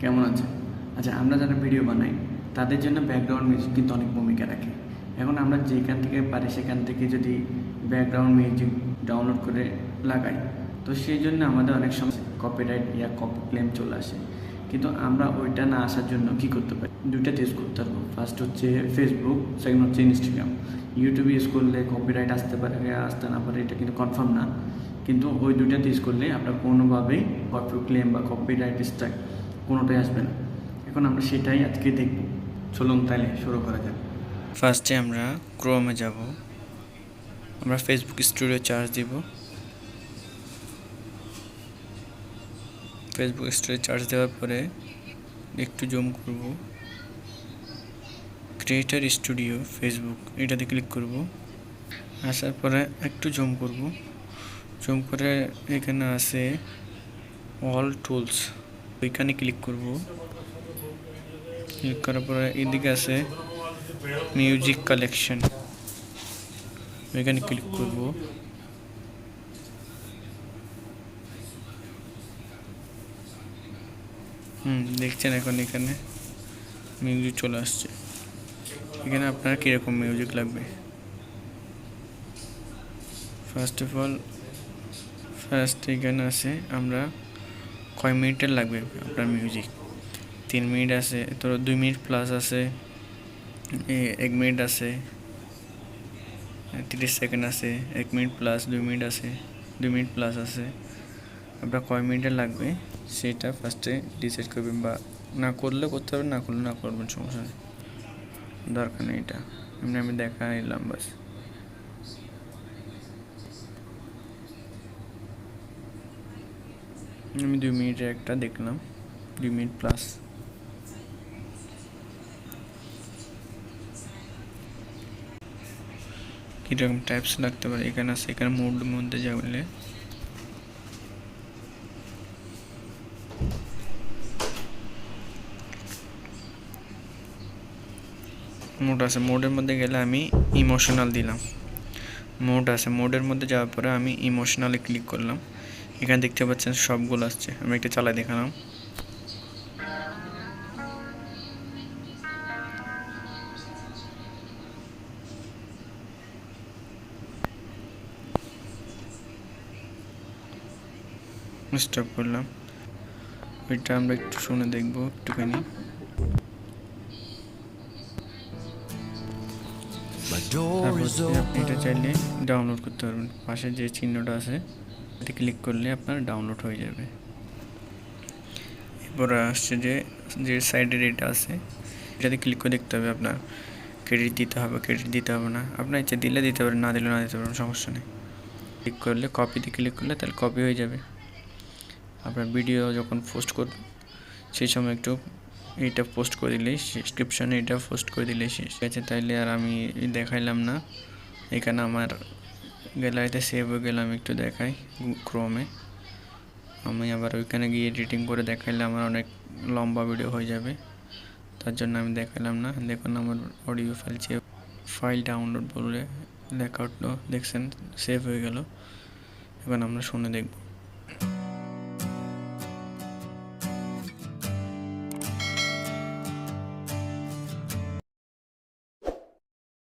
কেমন আছে? আচ্ছা, আমরা যারা ভিডিও বানাই তাদের জন্য ব্যাকগ্রাউন্ড মিউজিক কিন্তু অনেক ভূমিকা রাখে। এখন আমরা যেখান থেকে পারি সেখান থেকে যদি ব্যাকগ্রাউন্ড মিউজিক ডাউনলোড করে লাগাই, তো সেই জন্য আমাদের অনেক সময় কপিরাইট ইয়া কপি ক্লেম চলে আসে। কিন্তু আমরা ওইটা না আসার জন্য কি করতে পারি? দুইটা ইউজ করতে পারবো। ফার্স্ট হচ্ছে ফেসবুক, সেকেন্ড হচ্ছে ইনস্টাগ্রাম। ইউটিউব ইউজ করলে কপিরাইট আসতে পারে, আসতে না পারে, এটা কিন্তু কনফার্ম না। কিন্তু ওই দুইটাতে ইউজ করলে আপনার কোনোভাবেই কপি ক্লেম বা কপিরাইট স্ট্রাইক কোনোটাই আসবে না। এখন আমরা সেটাই আজকে দেখব। চলুন তাহলে শুরু করা যাক। ফার্স্টে আমরা ক্রোমে যাব। আমরা ফেসবুক স্টুডিও চার্জ দিব। ফেসবুক স্টুডিও চার্জ দেওয়ার পরে একটু জুম করব। ক্রিয়েটর স্টুডিও ফেসবুক এটাতে ক্লিক করব। আসার পরে একটু জুম করব। জুম করে এখানে আছে অল টুলস, ওইখানে ক্লিক করব। ক্লিক করার পরে এদিকে আছে মিউজিক কালেকশন, ওইখানে ক্লিক করব। দেখছেন এখন এখানে মিউজিক চলে আসছে। এখানে আপনার কীরকম মিউজিক লাগবে? ফার্স্ট এখানে আছে আমরা কয় মিনিটের লাগবে আপনার মিউজিক। 3 মিনিট আছে, তো 2 মিনিট প্লাস আছে, 1 মিনিট আছে, 30 সেকেন্ড আছে, 1 মিনিট প্লাস, 2 মিনিট আছে, 2 মিনিট প্লাস আছে। আপনার কয় মিনিটের লাগবে সেটা ফার্স্টে ডিসাইড করবেন, বা না করলে করতে পারবেন, না করলে না করবেন, সমস্যা নেই, দরকার নেই। এটা আমি দেখা নিলাম বাস। আমি 2 মিনিটের একটা দেখলাম, 2 মিনিট প্লাস। কীরকম টাইপস লাগতে পারে এখানে আছে। এখানে মোড মধ্যে যাবলে মোড আছে, মোডের মধ্যে গেলে আমি ইমোশনাল দিলাম। মোড আছে, মোডের মধ্যে যাওয়ার পরে আমি ইমোশনালে ক্লিক করলাম। এখানে দেখতে পাচ্ছেন সবগুলো আসছে। আমি একটা চালাই দেখালাম। স্টপ করলাম। ওইটা আমরা একটু শুনে দেখবো একটুখানি। তারপর আপনি এটা চাইলে ডাউনলোড করতে পারবেন। পাশে যে চিহ্নটা আছে এতে ক্লিক করলে আপনার ডাউনলোড হয়ে যাবে। এরপরে আসছে যে সাইডের এটা আছে, এটাতে ক্লিক করে দেখতে হবে আপনার ক্রেডিট দিতে হবে, ক্রেডিট দিতে হবে না। আপনার ইচ্ছে দিলে দিতে পারেন, না দিলে না দিতে পারেন, সমস্যা নেই। ক্লিক করলে কপিতে ক্লিক করলে তাহলে কপি হয়ে যাবে। আপনার ভিডিও যখন পোস্ট করবেন সেই সময় একটু এইটা পোস্ট করে দিলেই, ডেসক্রিপশনে এটা পোস্ট করে দিলেই শেষ। ঠিক আছে, তাইলে আর আমি দেখাইলাম না। এখানে আমার গ্যালারিতে সেভ হয়ে গেলাম, একটু দেখাই ক্রোমে। আমি আবার ওইখানে গিয়ে এডিটিং করে দেখাইলে আমার অনেক লম্বা ভিডিও হয়ে যাবে, তার জন্য আমি দেখাইলাম না। দেখুন আমার অডিও ফাইল ডাউনলোড বলে লেখা উঠলো, দেখছেন সেভ হয়ে গেল। এখন আমরা শুনে দেখব।